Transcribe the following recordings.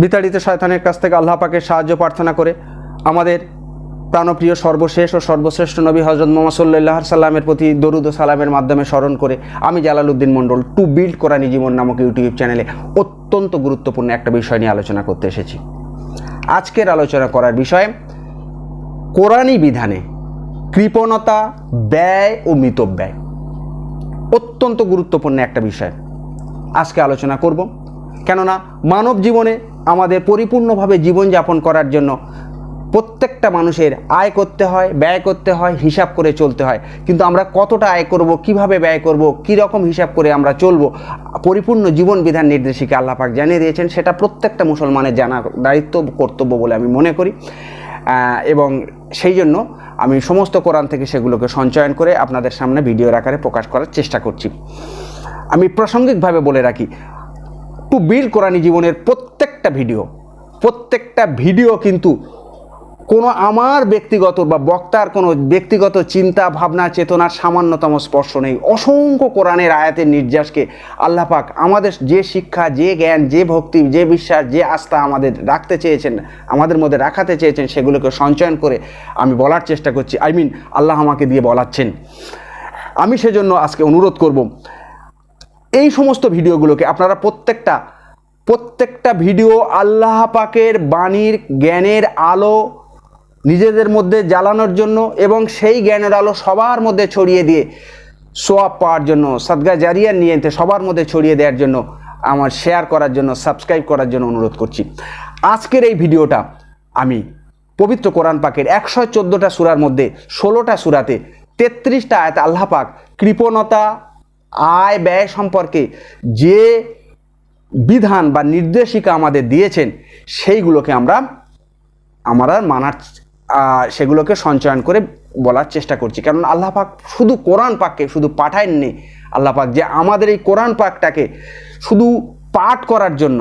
বিতাড়িত শয়তানের কাছ থেকে আল্লাহ পাকের সাহায্য প্রার্থনা করে আমাদের প্রাণপ্রিয় সর্বশেষ ও সর্বশ্রেষ্ঠ নবী হযরত মুহাম্মদ সাল্লাল্লাহু আলাইহি সাল্লামের প্রতি দরুদ ও সালামের মাধ্যমে স্মরণ করে আমি জালালউদ্দিন মণ্ডল টু বিল্ড কোরআনী জীবন নামক ইউটিউব চ্যানেলে অত্যন্ত গুরুত্বপূর্ণ একটা বিষয় নিয়ে আলোচনা করতে এসেছি। আজকের আলোচনা করার বিষয় কোরআনী বিধানে কৃপণতা, ব্যয় ও মিতব্যয়। অত্যন্ত গুরুত্বপূর্ণ একটা বিষয় আজকে আলোচনা করব, কেননা মানব জীবনে আমাদের পরিপূর্ণভাবে জীবনযাপন করার জন্য প্রত্যেকটা মানুষের আয় করতে হয়, ব্যয় করতে হয়, হিসাব করে চলতে হয়। কিন্তু আমরা কতটা আয় করব, কিভাবে ব্যয় করব, কী রকম হিসাব করে আমরা চলব, পরিপূর্ণ জীবন বিধান নির্দেশিকা আল্লাহ পাক জানিয়ে দিয়েছেন। সেটা প্রত্যেকটা মুসলমানের জানা দায়িত্ব, কর্তব্য বলে আমি মনে করি। এবং সেই জন্য আমি সমস্ত কোরআন থেকে সেগুলোকে সঞ্চয়ন করে আপনাদের সামনে ভিডিওর আকারে প্রকাশ করার চেষ্টা করছি। আমি প্রাসঙ্গিকভাবে বলে রাখি, টু বিল্ড কোরআনী জীবনের প্রত্যেকটা ভিডিও কিন্তু কোনো আমার ব্যক্তিগত বা বক্তার কোনো ব্যক্তিগত চিন্তা ভাবনা চেতনার সামান্যতম স্পর্শ নেই। অসংখ্য কোরআনের আয়াতের নির্যাসকে আল্লাহ পাক আমাদের যে শিক্ষা, যে জ্ঞান, যে ভক্তি, যে বিশ্বাস, যে আস্থা আমাদের রাখতে চেয়েছেন, আমাদের মধ্যে রাখাতে চেয়েছেন, সেগুলোকে সঞ্চয়ন করে আমি বলার চেষ্টা করছি। আল্লাহ আমাকে দিয়ে বলাচ্ছেন। আমি সেজন্য আজকে অনুরোধ করব, এই সমস্ত ভিডিওগুলোকে আপনারা প্রত্যেকটা ভিডিও আল্লাহ পাকের বাণীর জ্ঞানের আলো নিজেদের মধ্যে জ্বালানোর জন্য এবং সেই জ্ঞানের আলো সবার মধ্যে ছড়িয়ে দিয়ে সোয়াব পাওয়ার জন্য, সাদগা জারিয়ার নিয়তে সবার মধ্যে ছড়িয়ে দেওয়ার জন্য, আমার শেয়ার করার জন্য, সাবস্ক্রাইব করার জন্য অনুরোধ করছি। আজকের এই ভিডিওটা আমি পবিত্র কোরআন পাকের 114টা সূরার মধ্যে 16টা সূরাতে 33টা আয়াতে আল্লাহ পাক কৃপণতা, আয় ব্যয় সম্পর্কে যে বিধান বা নির্দেশিকা আমাদের দিয়েছেন সেইগুলোকে আমরা সেগুলোকে সঞ্চয়ন করে বলার চেষ্টা করছি। কারণ আল্লাহ পাক শুধু কোরআন পাককে শুধু পাঠায়ননি, আল্লাহ পাক যে আমাদের এই কোরআন পাকটাকে শুধু পাঠ করার জন্য,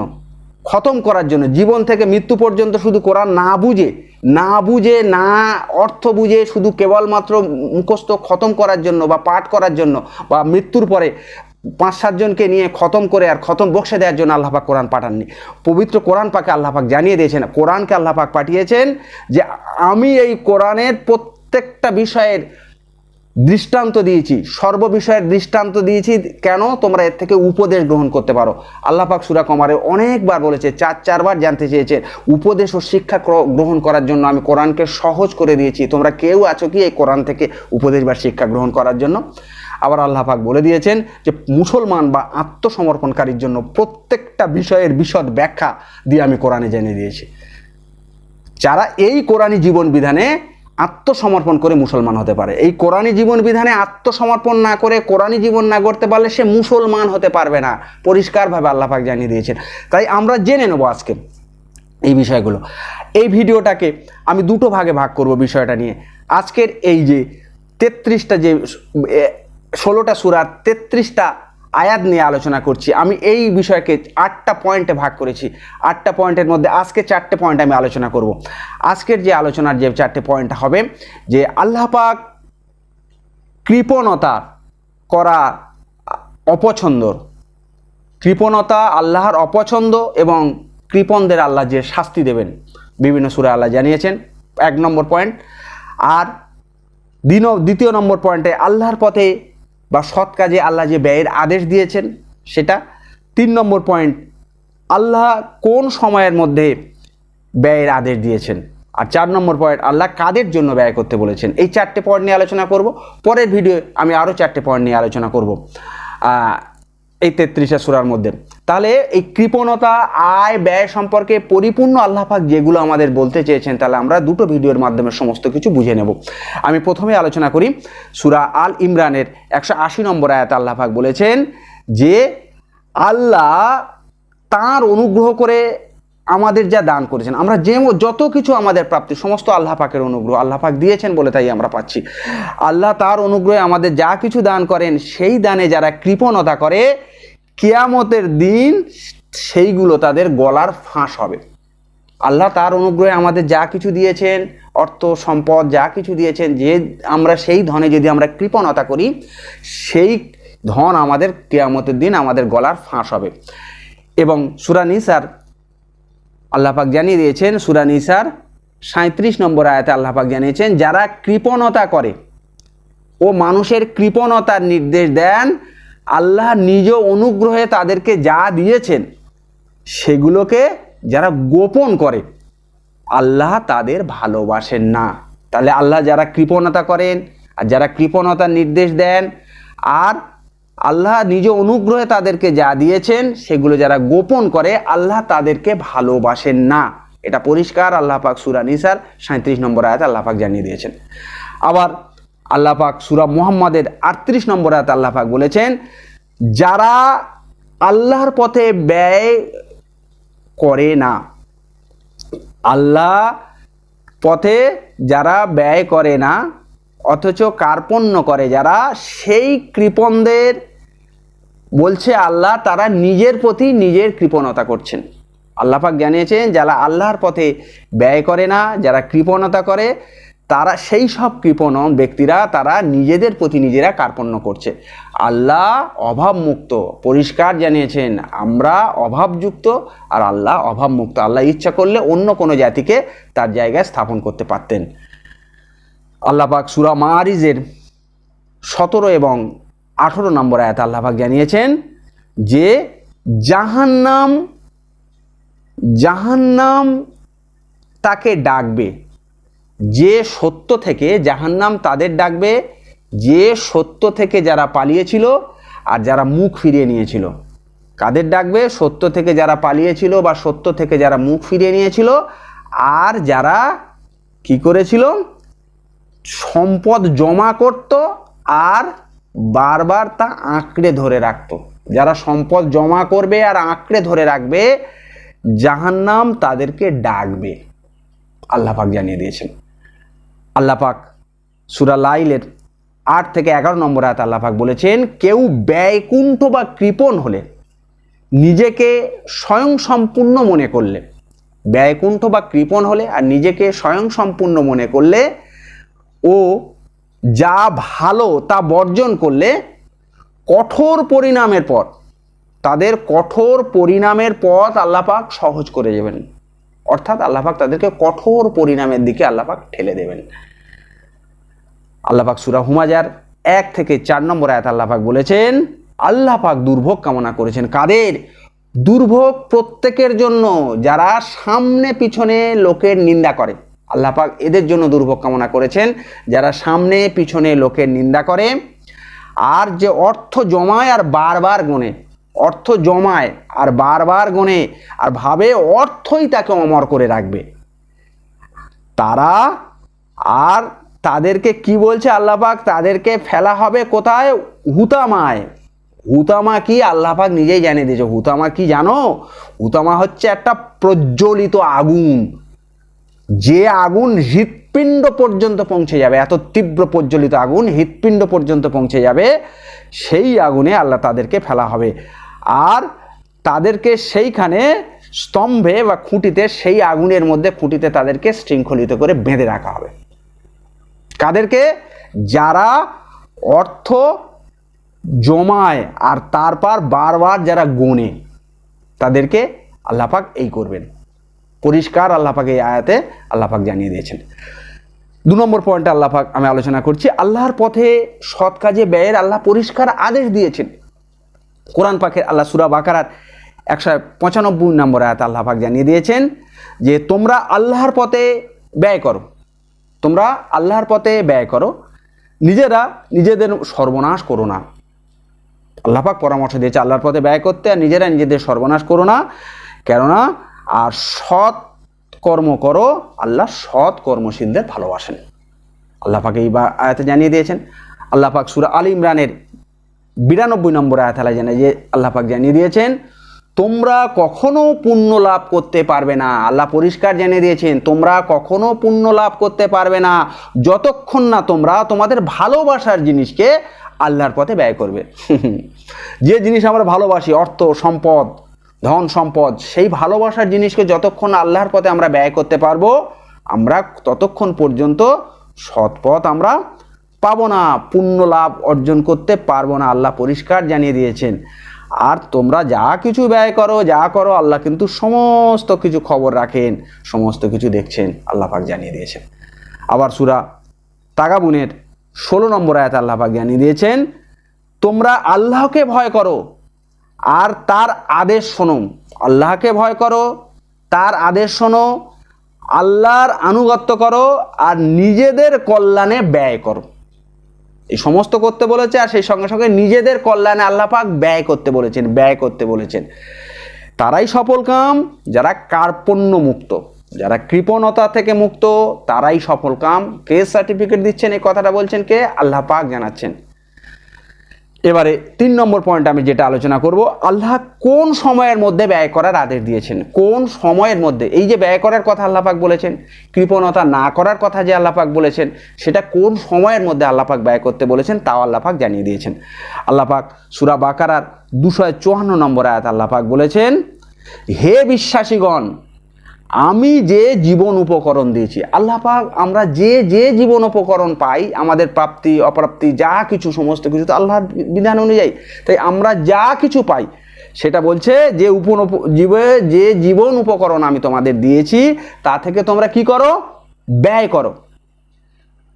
খতম করার জন্য, জীবন থেকে মৃত্যু পর্যন্ত শুধু কোরআন না বুঝে না অর্থ বুঝে শুধু কেবলমাত্র মুখস্থ খতম করার জন্য বা পাঠ করার জন্য বা মৃত্যুর পরে 5-7 জনকে নিয়ে খতম করে আর খতম বক্সে দেওয়ার জন্য আল্লাহ পাক কোরআন পাঠাননি। পবিত্র কোরআন পাকে আল্লাহ পাক জানিয়ে দিয়েছেন, কোরআনকে আল্লাহ পাক পাঠিয়েছেন যে আমি এই কোরআনের প্রত্যেকটা বিষয়ের দৃষ্টান্ত দিয়েছি, সর্ববিষয়ের দৃষ্টান্ত দিয়েছি, কেন তোমরা এর থেকে উপদেশ গ্রহণ করতে পারো। আল্লাহ পাক সূরা কমারে অনেকবার বলেছে, 4বার জানতে চেয়েছেন উপদেশ ও শিক্ষা গ্রহণ করার জন্য আমি কোরআনকে সহজ করে দিয়েছি। তোমরা কেউ আছো কি এই কোরআন থেকে উপদেশ বা শিক্ষা গ্রহণ করার জন্য? আবার আল্লাহ পাক বলে দিয়েছেন যে মুসলমান বা আত্মসমর্পণকারীর জন্য প্রত্যেকটা বিষয়ের বিশদ ব্যাখ্যা দিয়ে আমি কোরআনে জানিয়ে দিয়েছি। যারা এই কোরআনী জীবন বিধানে আত্মসমর্পণ করে মুসলমান হতে পারে, এই কোরআনী জীবন বিধানে আত্মসমর্পণ না করে কোরআনী জীবন না গড়তে পারলে সে মুসলমান হতে পারবে না, পরিষ্কারভাবে আল্লাহ পাক জানিয়ে দিয়েছেন। তাই আমরা জেনে নেব আজকে এই বিষয়গুলো। এই ভিডিওটাকে আমি দুটো ভাগে ভাগ করব বিষয়টা নিয়ে। আজকের এই যে 33টা যে 16টা সূরার 33টা আয়াত নিয়ে আলোচনা করছি, আমি এই বিষয়কে 8টা পয়েন্টে ভাগ করেছি। 8টা পয়েন্টের মধ্যে আজকে 4টে পয়েন্ট আমি আলোচনা করব। আজকের যে আলোচনার যে 4টে পয়েন্ট হবে যে আল্লাহ পাক কৃপণতা করা অপছন্দ, কৃপণতা আল্লাহর অপছন্দ এবং কৃপণদের আল্লাহ যে শাস্তি দেবেন বিভিন্ন সূরায় আল্লাহ জানিয়েছেন, 1 নম্বর পয়েন্ট। আর দ্বিতীয় নম্বর পয়েন্টে আল্লাহর পথে বা সৎ কাজে আল্লাহ যে ব্যয়ের আদেশ দিয়েছেন সেটা। 3 নম্বর পয়েন্ট, আল্লাহ কোন সময়ের মধ্যে ব্যয়ের আদেশ দিয়েছেন। আর 4 নম্বর পয়েন্ট, আল্লাহ কাদের জন্য ব্যয় করতে বলেছেন। এই 4টে পয়েন্ট নিয়ে আলোচনা করব। পরের ভিডিও আমি আরও 4টে পয়েন্ট নিয়ে আলোচনা করব এই 33টা সূরার মধ্যে। তাহলে এই কৃপণতা, আয় ব্যয় সম্পর্কে পরিপূর্ণ আল্লাহ পাক যেগুলো আমাদের বলতে চেয়েছেন, তাহলে আমরা দুটো ভিডিওর মাধ্যমে সমস্ত কিছু বুঝে নেব। আমি প্রথমে আলোচনা করি সূরা আল ইমরানের 180 নম্বর আয়াতে আল্লাহ পাক বলেছেন যে আল্লাহ তাঁর অনুগ্রহ করে আমাদের যা দান করেছেন, আমরা যত কিছু আমাদের প্রাপ্তি সমস্ত আল্লাহ পাকের অনুগ্রহ, আল্লাহ পাক দিয়েছেন বলে তাই আমরা পাচ্ছি। আল্লাহ তার অনুগ্রহে আমাদের যা কিছু দান করেন সেই দানে যারা কৃপণতা করে কিয়ামতের দিন সেইগুলো তাদের গলার ফাঁস হবে। আল্লাহ তার অনুগ্রহে আমাদের যা কিছু দিয়েছেন, অর্থ সম্পদ যা কিছু দিয়েছেন, যে আমরা সেই ধনে যদি আমরা কৃপণতা করি সেই ধন আমাদের কিয়ামতের দিন আমাদের গলার ফাঁস হবে। এবং সূরা নিসার আল্লাহ পাক জানিয়ে দিয়েছেন সূরা নিসার 37 নম্বর আয়াতে আল্লাহ পাক জানিয়েছেন, যারা কৃপণতা করে ও মানুষের কৃপণতার নির্দেশ দেন, আল্লাহ নিজ অনুগ্রহে তাদেরকে যা দিয়েছেন সেগুলোকে যারা গোপন করে, আল্লাহ তাদের ভালোবাসেন না। তাহলে আল্লাহ যারা কৃপণতা করেন আর যারা কৃপণতার নির্দেশ দেন, আর আল্লাহ নিজ অনুগ্রহে তাদেরকে যা দিয়েছেন সেগুলো যারা গোপন করে, আল্লাহ তাদেরকে ভালোবাসেন না। এটা পরিষ্কার আল্লাহ পাক সূরা নিসার 37 নম্বর আয়াতে আল্লাহ পাক জানিয়ে দিয়েছেন। আবার আল্লাহ পাক সূরা মুহাম্মাদের 38 নম্বর আয়াতে আল্লাহ পাক বলেছেন, যারা আল্লাহর পথে ব্যয় করে না, আল্লাহ পথে যারা ব্যয় করে না অথচ কার্পণ্য করে যারা, সেই কৃপণদের বলছে আল্লাহ তারা নিজের প্রতি নিজের কৃপণতা করছেন। আল্লাহ পাক জানিয়েছেন যারা আল্লাহর পথে ব্যয় করে না, যারা কৃপণতা করে, তারা সেই সব কৃপণ ব্যক্তিরা তারা নিজেদের প্রতি নিজেরা কার্পণ্য করছে। আল্লাহ অভাবমুক্ত, পরিষ্কার জানিয়েছেন আমরা অভাবযুক্ত আর আল্লাহ অভাবমুক্ত। আল্লাহ ইচ্ছা করলে অন্য কোনো জাতিকে তার জায়গায় স্থাপন করতে পারতেন। আল্লাহ পাক সূরা মাআরিজের 17 এবং 18 নম্বর আয়াতে আল্লাহ পাক জানিয়েছেন যে জাহান্নাম তাকে ডাকবে, যে সত্য থেকে জাহান্নাম তাদের ডাকবে, যে সত্য থেকে যারা পালিয়েছিল আর যারা মুখ ফিরিয়ে নিয়েছিল। কাদের ডাকবে? সত্য থেকে যারা পালিয়েছিল বা সত্য থেকে যারা মুখ ফিরিয়ে নিয়েছিল, আর যারা কি করেছিল? সম্পদ জমা করত আর বারবার তা আঁকড়ে ধরে রাখত। যারা সম্পদ জমা করবে আর আঁকড়ে ধরে রাখবে, জাহান্নাম তাদেরকে ডাকবে, আল্লাহ পাক জানিয়ে দিয়েছেন। আল্লাহ পাক সূরা লাইলের 8 থেকে 11 নম্বর আয়াতে আল্লাহ পাক বলেছেন, কেউ ব্যয়কুণ্ঠ বা কৃপণ হলে, নিজেকে স্বয়ং সম্পূর্ণ মনে করলে, ব্যয়কুণ্ঠ বা কৃপণ হলে আর নিজেকে স্বয়ং সম্পূর্ণ মনে করলে ও যা ভালো তা বর্জন করলে, কঠোর পরিণামের পর তাদের কঠোর পরিণামের পথ আল্লাহ পাক সহজ করে দেবেন। অর্থাৎ আল্লাহ পাক তাদেরকে কঠোর পরিণামের দিকে আল্লাহ পাক ঠেলে দেবেন। আল্লাহ পাক সূরা হুমাজার 1 থেকে 4 নম্বর আয়াত আল্লাহ পাক বলেছেন, আল্লাহ পাক দুর্ভোগ কামনা করেছেন। কাদের দুর্ভোগ? প্রত্যেকের জন্য যারা সামনে পিছনে লোকের নিন্দা করে। আল্লাহ পাক এদের জন্য দুর্ভোগ কামনা করেছেন, যারা সামনে পিছনে লোকের নিন্দা করে আর যে অর্থ জমায় আর বারবার গোনে, অর্থ জমায় আর বারবার গোনে আর ভাবে অর্থই তাকে অমর করে রাখবে, তারা। আর তাদেরকে কি বলছে আল্লাহ পাক? তাদেরকে ফেলা হবে কোথায়? হুতামায়। হুতামা কি? আল্লাহ পাক নিজেই জানিয়ে দিয়েছে। হুতামা কি জানো? হুতামা হচ্ছে একটা প্রজ্বলিত আগুন, যে আগুন হৃৎপিণ্ড পর্যন্ত পৌঁছে যাবে, এত তীব্র প্রজ্বলিত আগুন হৃৎপিণ্ড পর্যন্ত পৌঁছে যাবে, সেই আগুনে আল্লাহ তাদেরকে ফেলা হবে। আর তাদেরকে সেইখানে স্তম্ভে বা খুঁটিতে, সেই আগুনের মধ্যে খুঁটিতে তাদেরকে শৃঙ্খলিত করে বেঁধে রাখা হবে। কাদেরকে? যারা অর্থ জমায় আর তারপর বারবার যারা গোনে, তাদেরকে আল্লাহ পাক এই করবেন। পরিষ্কার আল্লাহ পাক এই আয়াতে আল্লাহ পাক জানিয়ে দিয়েছেন। 2 নম্বর পয়েন্টে আল্লাহ পাক আমি আলোচনা করছি, আল্লাহর পথে সৎ কাজে ব্যয়ের আল্লাহ পরিষ্কার আদেশ দিয়েছেন। কোরআন পাকের আল্লাহ সূরা বাকারার 195 নম্বর আয়াতে আল্লাহ পাক জানিয়ে দিয়েছেন যে তোমরা আল্লাহর পথে ব্যয় করো, তোমরা আল্লাহর পথে ব্যয় করো, নিজেরা নিজেদের সর্বনাশ করো না। আল্লাহ পাক পরামর্শ দিয়েছে আল্লাহর পথে ব্যয় করতে, আর নিজেরা নিজেদের সর্বনাশ করো না। কেননা আর সৎ কর্ম করো, আল্লাহ সৎ কর্মশীলদের ভালোবাসেন। আল্লাহ পাক এই আয়াতে জানিয়ে দিয়েছেন। আল্লাহ পাক সূরা আল ইমরানের 92 নম্বর আয়াতে আল্লাহ পাক জানিয়ে দিয়েছেন, তোমরা কখনো পুণ্য লাভ করতে পারবে না। আল্লাহ পরিষ্কার জানিয়ে দিয়েছেন, তোমরা কখনো পুণ্য লাভ করতে পারবে না যতক্ষণ না তোমরা তোমাদের ভালোবাসার জিনিসকে আল্লাহর পথে ব্যয় করবে। যে জিনিস আমরা ভালোবাসি, অর্থ সম্পদ, ধন সম্পদ, সেই ভালোবাসার জিনিসকে যতক্ষণ আল্লাহর পথে আমরা ব্যয় করতে পারবো, আমরা ততক্ষণ পর্যন্ত সৎপথ আমরা পাবো না, পুণ্য লাভ অর্জন করতে পারবো না। আল্লাহ পরিষ্কার জানিয়ে দিয়েছেন। আর তোমরা যা কিছু ব্যয় করো, যা করো, আল্লাহ কিন্তু সমস্ত কিছু খবর রাখেন, সমস্ত কিছু দেখছেন, আল্লাহ পাক জানিয়ে দিয়েছেন। আবার সূরা তাগাবুনের 16 নম্বর আয়াত আল্লাহ পাক জানিয়ে দিয়েছেন, তোমরা আল্লাহকে ভয় করো আর তার আদেশ শোনো। আল্লাহকে ভয় করো, তার আদেশ শোনো, আল্লাহর আনুগত্য করো আর নিজেদের কল্যাণে ব্যয় করো। এই সমস্ত করতে বলেছে, আর সেই সঙ্গে সঙ্গে নিজেদের কল্যাণে আল্লাহ পাক ব্যয় করতে বলেছেন, ব্যয় করতে বলেছেন। তারাই সফল কাম যারা কার্পণ্য মুক্ত, যারা কৃপণতা থেকে মুক্ত, তারাই সফল কাম। কে সার্টিফিকেট দিচ্ছেন, এই কথাটা বলছেন কে? আল্লাহ পাক জানাচ্ছেন। এবারে 3 নম্বর পয়েন্ট আমি যেটা আলোচনা করব, আল্লাহ কোন সময়ের মধ্যে ব্যয় করার আদেশ দিয়েছেন। কোন সময়ের মধ্যে, এই যে ব্যয় করার কথা আল্লাহ পাক বলেছেন, কৃপণতা না করার কথা যে আল্লাহ পাক বলেছেন, সেটা কোন সময়ের মধ্যে আল্লাহ পাক ব্যয় করতে বলেছেন তাও আল্লাহ পাক জানিয়ে দিয়েছেন। আল্লাহ পাক সূরা বাকারার 254 নম্বর আয়াত আল্লাহ পাক বলেছেন, হে বিশ্বাসীগণ, আমি যে জীবন উপকরণ দিয়েছি। আল্লাহ পাক আমরা যে যে জীবন উপকরণ পাই, আমাদের প্রাপ্তি অপ্রাপ্তি যা কিছু, সমস্ত কিছু তো আল্লাহর বিধান অনুযায়ী। তাই আমরা যা কিছু পাই সেটা বলছে যে যে জীবন উপকরণ আমি তোমাদের দিয়েছি, তা থেকে তোমরা কি করো? ব্যয় করো।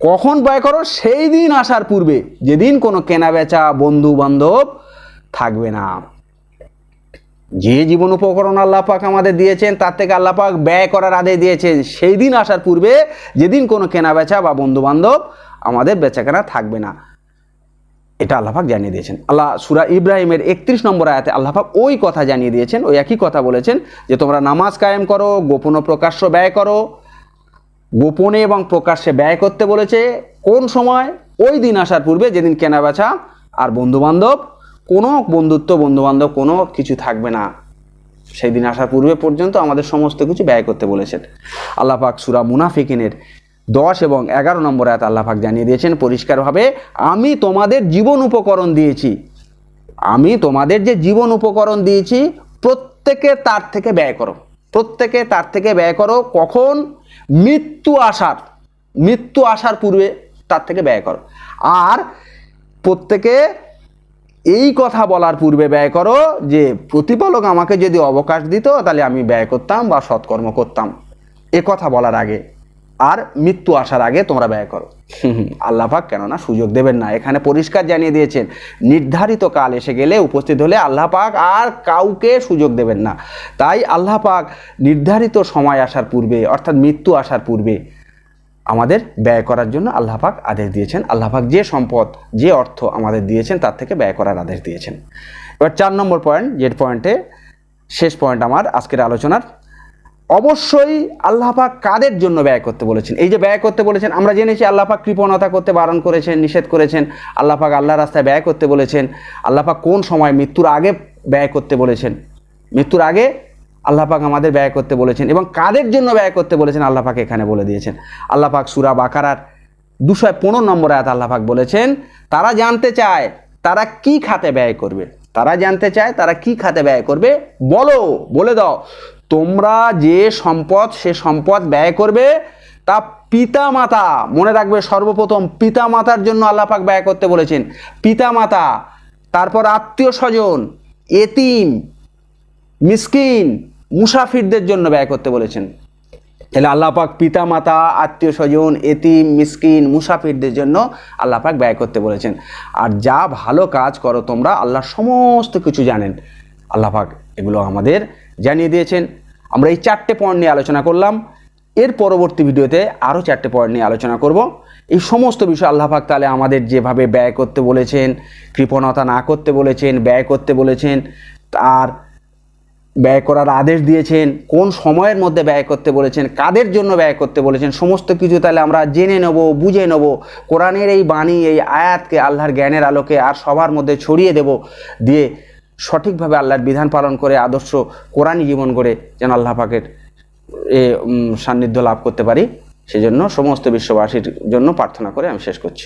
কখন ব্যয় করো? সেই দিন আসার পূর্বে, যেদিন কোনো কেনা বেচা, বন্ধু বান্ধব থাকবে না। যে জীবন উপকরণ আল্লাহ পাক আমাদের দিয়েছেন, তার থেকে আল্লাহ পাক ব্যয় করার আদেশ দিয়েছেন সেই দিন আসার পূর্বে, যেদিন কোনো কেনা বেচা বা বন্ধু বান্ধব আমাদের বেচাকেনা থাকবে না। এটা আল্লাহ পাক জানিয়ে দিয়েছেন। আল্লাহ সূরা ইব্রাহিমের 31 নম্বর আয়াতে আল্লাহ পাক ওই কথা জানিয়ে দিয়েছেন, ওই একই কথা বলেছেন যে তোমরা নামাজ কায়েম করো, গোপন ও প্রকাশ্য ব্যয় করো। গোপনে এবং প্রকাশ্যে ব্যয় করতে বলেছে কোন সময়? ওই দিন আসার পূর্বে, যেদিন কেনা বেচা আর বন্ধু বান্ধব, কোনো বন্ধুত্ব, বন্ধুবান্ধব কোনো কিছু থাকবে না। সেই দিন আসার পূর্বে পর্যন্ত আমাদের সমস্ত কিছু ব্যয় করতে বলেছেন। আল্লাহ পাক সূরা মুনাফিকিনের 10 এবং 11 নম্বর আয়াত আল্লাহ পাক জানিয়ে দিয়েছেন পরিষ্কারভাবে, আমি তোমাদের জীবন উপকরণ দিয়েছি, আমি তোমাদের যে জীবন উপকরণ দিয়েছি, প্রত্যেকে তার থেকে ব্যয় করো। প্রত্যেকে তার থেকে ব্যয় করো। কখন? মৃত্যু আসার পূর্বে তার থেকে ব্যয় করো। আর প্রত্যেকে এই কথা বলার পূর্বে ব্যয় করো যে প্রতিপালক আমাকে যদি অবকাশ দিত তাহলে আমি ব্যয় করতাম বা সৎকর্ম করতাম। এ কথা বলার আগে আর মৃত্যু আসার আগে তোমরা ব্যয় করো। আল্লাহ পাক কেননা সুযোগ দেবেন না, এখানে পরিষ্কার জানিয়ে দিয়েছেন, নির্ধারিত কাল এসে গেলে, উপস্থিত হলে আল্লাহ পাক আর কাউকে সুযোগ দেবেন না। তাই আল্লাহ পাক নির্ধারিত সময় আসার পূর্বে, অর্থাৎ মৃত্যু আসার পূর্বে আমাদের ব্যয় করার জন্য আল্লাহ পাক আদেশ দিয়েছেন। আল্লাহ পাক যে সম্পদ, যে অর্থ আমাদের দিয়েছেন তার থেকে ব্যয় করার আদেশ দিয়েছেন। এবার 4 নম্বর পয়েন্ট, যে পয়েন্টে শেষ পয়েন্ট আমার আজকের আলোচনার, অবশ্যই আল্লাহ পাক কাদের জন্য ব্যয় করতে বলেছেন। এই যে ব্যয় করতে বলেছেন, আমরা জেনেছি আল্লাহ পাক কৃপণতা করতে বারণ করেছেন, নিষেধ করেছেন। আল্লাহ পাক আল্লাহর রাস্তায় ব্যয় করতে বলেছেন। আল্লাহ পাক কোন সময়? মৃত্যুর আগে ব্যয় করতে বলেছেন। মৃত্যুর আগে আল্লাহ পাক আমাদের ব্যয় করতে বলেছেন, এবং কাদের জন্য ব্যয় করতে বলেছেন আল্লাহ পাক এখানে বলে দিয়েছেন। আল্লাহ পাক সূরা বাকারার 215 নম্বর আয়াত আল্লাহ পাক বলেছেন, তারা জানতে চায় তারা কি খাতে ব্যয় করবে। তারা জানতে চায় তারা কি খাতে ব্যয় করবে, বলে দাও তোমরা যে সম্পদ, সে সম্পদ ব্যয় করবে তা পিতা মাতা, মনে রাখবে সর্বপ্রথম পিতা মাতার জন্য আল্লাহ পাক ব্যয় করতে বলেছেন। পিতা মাতা, তারপর আত্মীয় স্বজন, এতিম, মিসকিন, মুসাফিরদের জন্য ব্যয় করতে বলেছেন। তাহলে আল্লাহ পাক পিতা মাতা, আত্মীয় স্বজন, এতিম, মিসকিন, মুসাফিরদের জন্য আল্লাহ পাক ব্যয় করতে বলেছেন। আর যা ভালো কাজ করো তোমরা, আল্লাহ সমস্ত কিছু জানেন। আল্লাহ পাক এগুলো আমাদের জানিয়ে দিয়েছেন। আমরা এই 4টে পয়েন্ট নিয়ে আলোচনা করলাম। এর পরবর্তী ভিডিওতে আরও 4টে পয়েন্ট নিয়ে আলোচনা করব। এই সমস্ত বিষয় আল্লাহ পাক তাহলে আমাদের যেভাবে ব্যয় করতে বলেছেন, কৃপণতা না করতে বলেছেন, ব্যয় করতে বলেছেন, আর ব্যয় করার আদেশ দিয়েছেন, কোন সময়ের মধ্যে ব্যয় করতে বলেছেন, কাদের জন্য ব্যয় করতে বলেছেন, সমস্ত কিছু তাহলে আমরা জেনে নেব, বুঝে নেব। কোরআনের এই বাণী, এই আয়াতকে আল্লাহর জ্ঞানের আলোকে আর সবার মধ্যে ছড়িয়ে দেব, দিয়ে সঠিকভাবে আল্লাহর বিধান পালন করে আদর্শ কোরআনী জীবন গড়ে যেন আল্লাহ পাকের সান্নিধ্য লাভ করতে পারি, সেজন্য সমস্ত বিশ্ববাসীর জন্য প্রার্থনা করে আমি শেষ করছি।